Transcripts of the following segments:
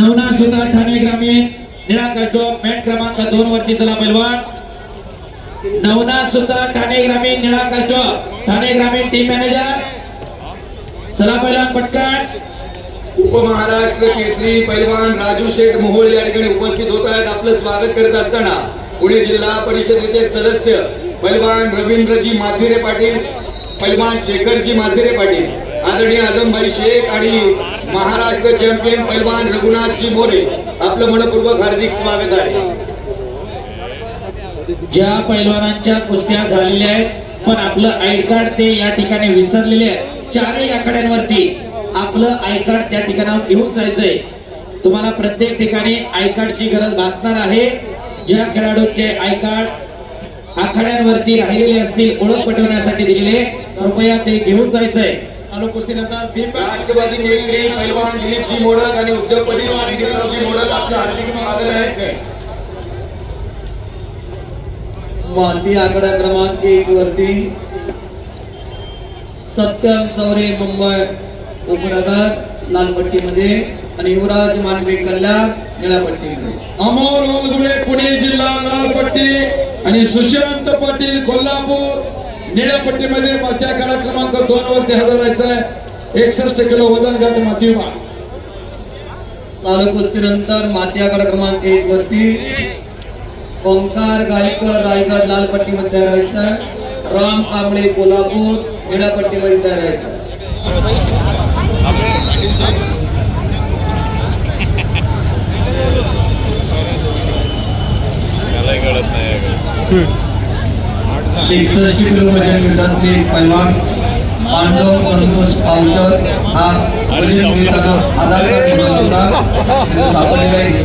नवनाथ सुतार ठाणे ग्रामीण निळा custom mat क्रमांक 2 वरती चला पैलवान। नवनाथ सुतार ठाणे ग्रामीण निळा कस्टम ठाणे ग्रामीण टीम मॅनेजर चला पैलवान पटकन। उपमहाराष्ट्र केसरी पैलवान राजू शेठ मोहोळ या ठिकाणी उपस्थित होत आहेत। आपलं स्वागत करत असताना पुणे जिल्हा परिषदेचे सदस्य पैलवान रवींद्रजी माझिरे पाटील, पैलवान शेखरजी माझिरे पाटील, आदरणीय आजमभाई शेख आणि महाराष्ट्र चॅम्पियन पैलवान रघुनाथजी मोरे आपलं मनपूर्वक हार्दिक स्वागत आहे। ज्या पैलवानांच्या कुस्त्या झालेल्या आहेत पण आपलं आय कार्ड ते या ठिकाणी विसरलेले आहेत, चारही आखाड्यांवरती आपलं आय कार्ड त्या ठिकाणावर घेऊन जायचंय। तुम्हाला प्रत्येक ठिकाणी आय कार्डची गरज भासणार आहे। ज्या खेळाडूंचे आय कार्ड आखाड्यांवरती राहिलेले असतील ओळख पटवण्यासाठी दिलेले, कृपया ते घेऊन जायचंय। राष्ट्रवादी केसरी पैलवान दिलीपजी मोडक आणि उद्योगपती संदीपरावजी मोडक आपलं हार्दिक स्वागत आहे। माती आकडा क्रमांक 1 वरती सत्यम चौरे मुंबई उपनगर लाल पट्टीमध्ये आणि युवराज मांडवे कल्याण निळ्या पट्टीमध्ये। अमोल ओलगुडे पुणे जिल्हा लाल पट्टी आणि सुशांत पाटील कोल्हापूर निळ्या पट्टीमध्ये माती आकडा क्रमांक 2 वरती हजर राहायचं आहे। 61 किलो वजन गट माती विभाग। चालू कुस्तीनंतर माती आकडा क्रमांक 1 वरती ओंकार गायकर रायगड लाल पट्टीमध्ये तयार राहायचं आहे। राम कांबळे कोल्हापूर निळ्या पट्टीमध्ये तयार राहायचं आहे। किलो वजन गटातले पैलवान पांडव संतोष पावचर हा वजन घेताना आधार कार्ड घेऊन होता सापडलेला एक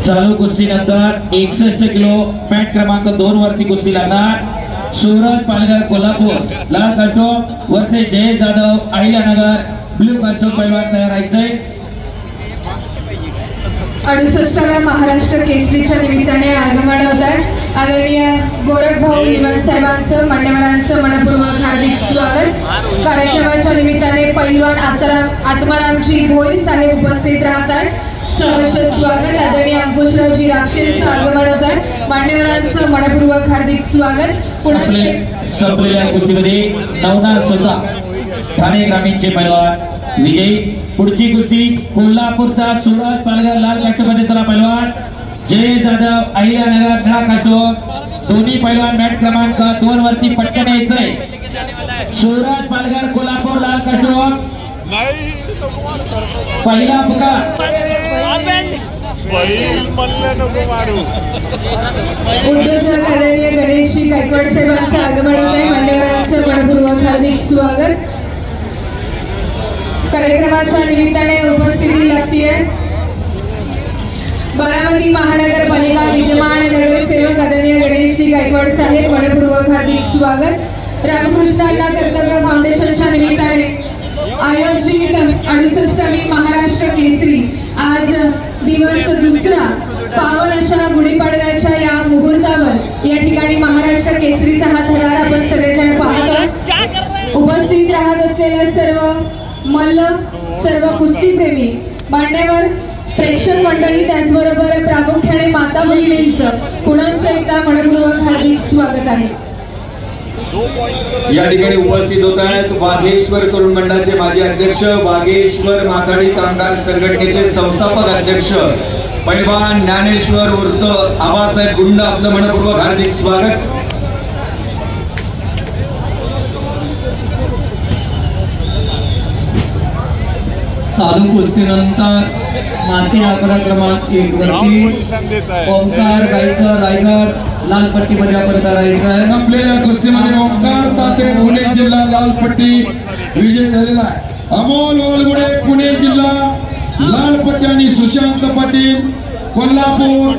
चालू कुस्ती नंतर 61 किलो मॅट क्रमांक 2 वरती कुस्ती लागणार। सूरज पालघर कोल्हापूर लाल custom versus Jayesh Jadhav Ahilyanagar blue custom पैलवान तयार राहायचंय। 68व्या महाराष्ट्र केसरीच्या निमित्ताने आगमन होत आहे। आदरणीय गोरखभाऊ निमन साहेबांचं मान्यवरांचं मनपूर्वक हार्दिक स्वागत। कार्यक्रमाच्या निमित्ताने पैलवान आत्मारामजी भोईर साहेब उपस्थित राहतात। सहर्ष स्वागत। आदरणीय अंकुशरावजी राक्षेंचं आगमन होत आहे। मान्यवरांचं मनपूर्वक हार्दिक स्वागत। पुन्हा संपलेल्या कुस्तीमध्ये नवनाथ सुतार ठाणे ग्रामीणचे पैलवान विजयी। पुढची कुस्ती कोल्हापूरचा सूरज पालघर लाल कस्टममध्ये चला पैलवान। जय जाधव अहिल्यानगर निळा कस्टम दोन्ही पैलवान मॅट क्रमांक 2 वरती पटकन यायचंय। सूरज पालघर कोल्हापूर लाल कस्टम पहिला पुकार उद्योजक आदरणीय गणेशजी गायकवाड साहेबांचं आगमन होत आहे। मान्यवरांचं मनपूर्वक हार्दिक स्वागत। कार्यक्रमाच्या निमित्ताने उपस्थिती लागतीये बारामती महानगरपालिका विद्यमान नगरसेवक आदरणीय गणेशजी गायकवाड साहेब मनपूर्वक हार्दिक स्वागत। रामकृष्णांना कर्तव्य फाउंडेशनच्या निमित्ताने आयोजित 68वी महाराष्ट्र केसरी आज दिवस दुसरा पावन अशा गुढीपाडव्याच्या या मुहूर्तावर या ठिकाणी महाराष्ट्र केसरीचा हा थरार आपण सगळेजण पाहतो। उपस्थित राहत असलेल्या सर्व मल्ल, सर्व कुस्तीप्रेमी, मान्यवर, प्रेक्षक मंडळी, त्याचबरोबर प्रामुख्याने माता भगिनींचं पुनश्च एकदा मनपूर्वक हार्दिक स्वागत आहे। या ठिकाणी उपस्थित होत आहेत वाघेश्वर तरुण मंडळाचे माजी अध्यक्ष, वाघेश्वर माथाडी कामगार संघटनेचे संस्थापक अध्यक्ष पैलवान ज्ञानेश्वर उर्फ आबासाहेब गुंड आपलं मनपूर्वक हार्दिक स्वागत। चालू कुस्तीनंतर माती आकडा क्रमांक 1 वरती ओंकार गायकर रायगड लाल पट्टीमध्ये आपण करायचं आहे। आपल्याला कुस्तीमध्ये ओंकार ताते पुणे जिल्हा लाल पट्टी विजय झालेला आहे। अमोल ओलगुडे पुणे जिल्हा लाल पट्टी आणि सुशांत पाटील कोल्हापूर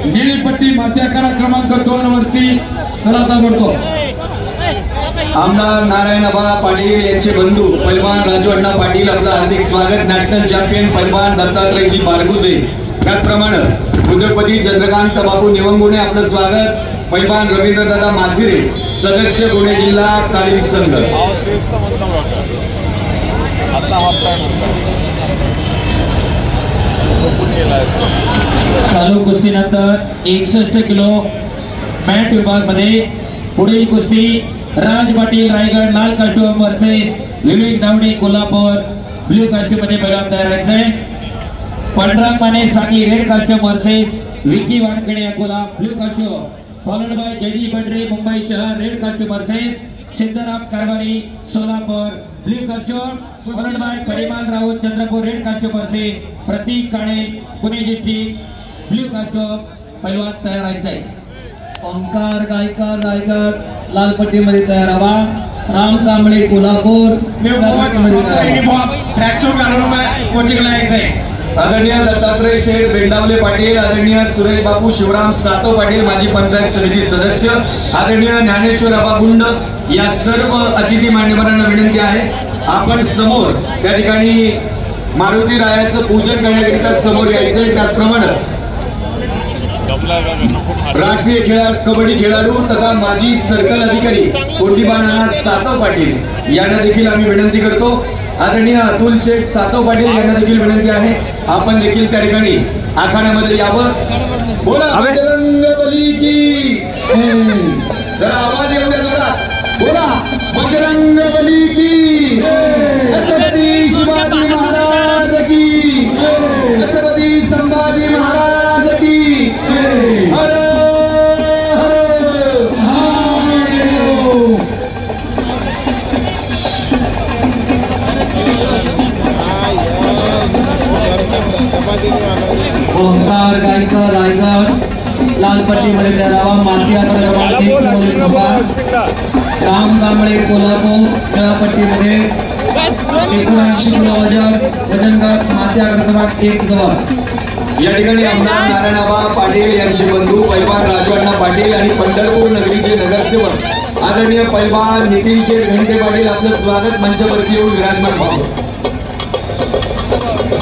निळी पट्टी माती आकडा क्रमांक 2 वरती चला ताबडतोब। आमदार नारायणबा पाटील यांचे बंधू पैलवान राजू अण्णा पाटील आपलं हार्दिक स्वागत। नॅशनल चॅम्पियन पैलवान दत्तात्रयजी बारगुजे त्याचप्रमाणे उद्योगपती चंद्रकांत बापू निवंगुणे आपलं स्वागत। पैलवान रवींद्रदादा माझिरे सदस्य पुणे जिल्हा तालीम संघ। चालू कुस्तीनंतर 61 किलो मॅट विभाग मध्ये पुढील कुस्ती राज पाटील रायगड लाल costume versus Vivek Dawde Kolhapur blue costume मध्ये पहिला तयार आहे. Pandharam Mane Sangli red costume versus Vicky Wankhede Akola blue costume followed by Jaydeep Bandre Mumbai शहर red costume versus Siddharam Karbhari Solapur blue costume followed by Parimal Raut Chandrapur red costume versus Pratik Kale Pune district blue costume पहिलवान तयार आहे. ओंकार गायकर रायगड लाल पट्टीमध्ये तयार व्हा. राम कांबळे कोल्हापूर निळ्या पट्टीमध्ये तयार व्हा. कोचिंगला यायचंय. आदरणीय दत्तात्रय शेठ बेंडावले पाटील, आदरणीय सुरेश बापू शिवराम सातव पाटील माजी पंचायत समिती सदस्य, आदरणीय ज्ञानेश्वर आबा गुंड या सर्व अतिथी मान्यवरांना विनंती आहे आपण समोर त्या ठिकाणी मारुती रायाचं पूजन करण्याकरिता समोर यायचं. त्याचप्रमाणे राष्ट्रीय कबड्डी खेळाडू तथा माजी सर्कल अधिकारी कोंडीबा नाना सातव पाटील यांना देखील आम्ही विनंती करतो. आदरणीय अतुल शेठ सातव पाटील यांना देखील विनंती आहे आपण देखील त्या ठिकाणी आखाड्यामध्ये यावं. बोला बजरंग बली की जरा आवाज येऊ द्या जोरात. बोला बजरंग बली की. छत्रपती शिवाजी महाराज की. छत्रपती संभाजी महाराज की. हर ओंकार गायकर रायगड लाल पट्टीमध्ये तयार व्हा. माती आकडा क्रमांक 1 मध्ये थांबा. राम कांबळे कोल्हापूर निळ्या पट्टीमध्ये 79 किलो वजन गट माती आकडा क्रमांक 1 जवळ. या ठिकाणी आमदार नारायणआबा पाटील यांचे बंधू पैलवान राजू पाटील आणि पंढरपूर नगरीचे नगरसेवक आदरणीय पैलवान नितीन शेठ घंटे पाटील आपलं स्वागत मंचावरती येऊन विराजमान व्हावं.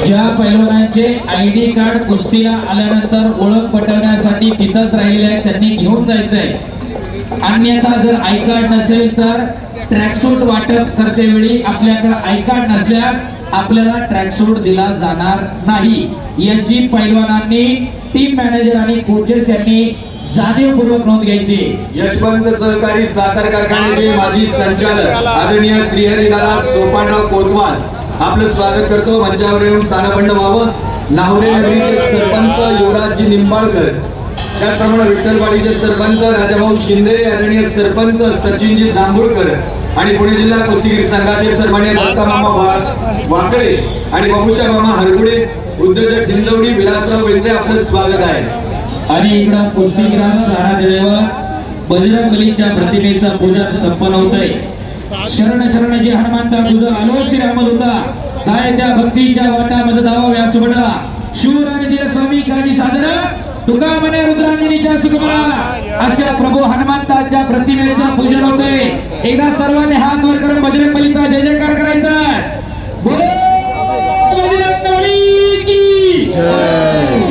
ज्या पैलवानांचे आयडी कार्ड कुस्तीला आल्यानंतर ओळख पटवण्यासाठी तिथंच राहिलेले आहेत त्यांनी घेऊन जायचंय. अन्यथा जर आय कार्ड नसेल तर ट्रॅकसूट वाटप करते वेळी आपल्याकडे आय कार्ड नसल्यास आपल्याला ट्रॅकसूट दिला जाणार नाही याची पैलवानांनी टीम मॅनेजर आणि कोचेस यांनी जाणीवपूर्वक नोंद घ्यायची. यशवंत सहकारी साखर कारखान्याचे माजी संचालक आदरणीय श्रीहरिदादा सोपानराव कोतवाल आपलं स्वागत करतो. मंचावर येऊन स्थानपन्न व्हावं. नाहुरे नगरीचे सरपंच युवराजजी निंबाळकर, त्याचप्रमाणे विठ्ठलवाडीचे सरपंच राजाभाऊ शिंदे, आदरणीय सरपंच सचिनजी जांभूळकर आणि पुणे जिल्हा कुस्तीगीर संघाचे सन्मान्य दत्ता मामा वाकळे आणि बाबूशा मामा हरगुडे, उद्योजक हिंजवडी विलासराव वेंद्रे आपलं स्वागत आहे. आणि इकडं कुस्तीगीरांचा आराध्यदैवत बजरंग बलीच्या प्रतिमेचं पूजन संपन्न होतंय. शरण शरण जे हनुमंता तुझं आलो श्रीरामद होता काय त्या भक्तीच्या वाटामध्ये धावा व्यास बडा शूर आणि धीर स्वामी काळजी सादर तुका म्हणे रुद्रांजनीच्या सुकुमारा अशा प्रभू हनुमंताच्या प्रतिमेचं पूजन होतंय. एकदा सर्वांनी हात वर करून बजरंग बलीचा जय जयकार करायचा. बोलो बजरंग बली की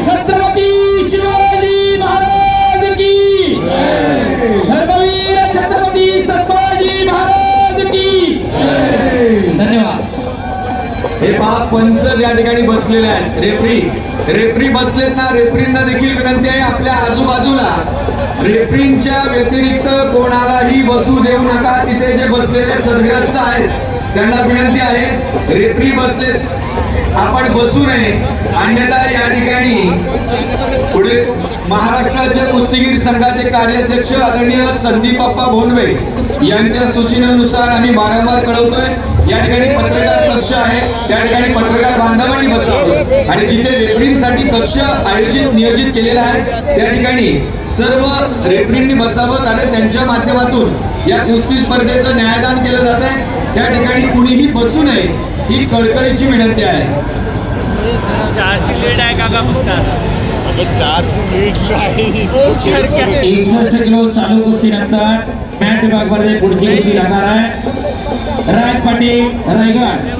छत्रपती शिवाजी महाराज की धर्मवीर छत्रपती संभाजी महाराज की. धन्यवाद. हे पहा पंच या ठिकाणी बसलेले आहेत. रेफरी बसलेत ना. रेफरींना देखील विनंती आहे आपल्या आजूबाजूला रेफरींच्या व्यतिरिक्त कोणालाही बसू देऊ नका. तिथे जे बसलेले सदग्रस्त आहेत त्यांना विनंती आहे रेफरी बसलेत आपण बसू नये अन्यथा या ठिकाणी पुढे महाराष्ट्राचे कुस्तीगीर संघाचे कार्याध्यक्ष आदरणीय संदीप अप्पा भोंडवे यांच्या सूचनेनुसार आम्ही वारंवार कळवतोय या ठिकाणी पत्रकार कक्ष आहे त्या ठिकाणी पत्रकार बांधवांनी बसावं आणि जिथे रेफरींसाठी कक्ष आयोजित नियोजित केलेला आहे त्या ठिकाणी सर्व रेफरींनी बसावं कारण त्यांच्या माध्यमातून या कुस्ती स्पर्धेचं न्यायदान केलं जात आहे. त्या ठिकाणी कुणीही बसू नये ही कळकळीची विनंती आहे. 61 किलो चालू कुस्तीनंतर मॅट विभागामध्ये पुढची कुस्ती लागणार आहे. Raj Patil Raigad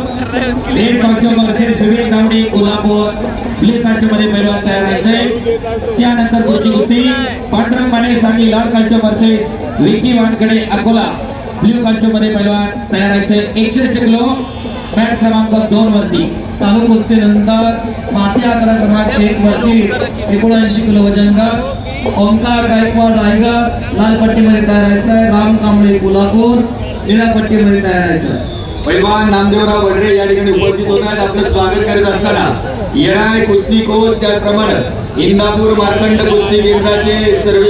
red costume versus Vivek Dawde Kolhapur blue costume मध्ये पैलवान तयार व्हायचे. त्यानंतर पुढची कुस्ती पांडुरंग माने सांगली लाल costume versus Vicky Wankhede Akola blue costume मध्ये पैलवान तयार व्हायचे. 61 किलो मॅट क्रमांक 2 वरती. चालू कुस्तीनंतर माती आकडा क्रमांक 1 वरती 79 किलो वजनकार ओंकार गायकवाड रायगड लाल पट्टीमध्ये तयार व्हायचा आहे. राम कांबळे कोल्हापूर निळ्या पट्टीमध्ये तयार व्हायचा आहे. पैलवान नामदेवराव वडरे या ठिकाणी उपस्थित होत आहेत. आपलं स्वागत करत असताना येणारे कुस्ती कोच त्याप्रमाणे इंदापूर मार्कंड कुस्ती केंद्राचे सर्व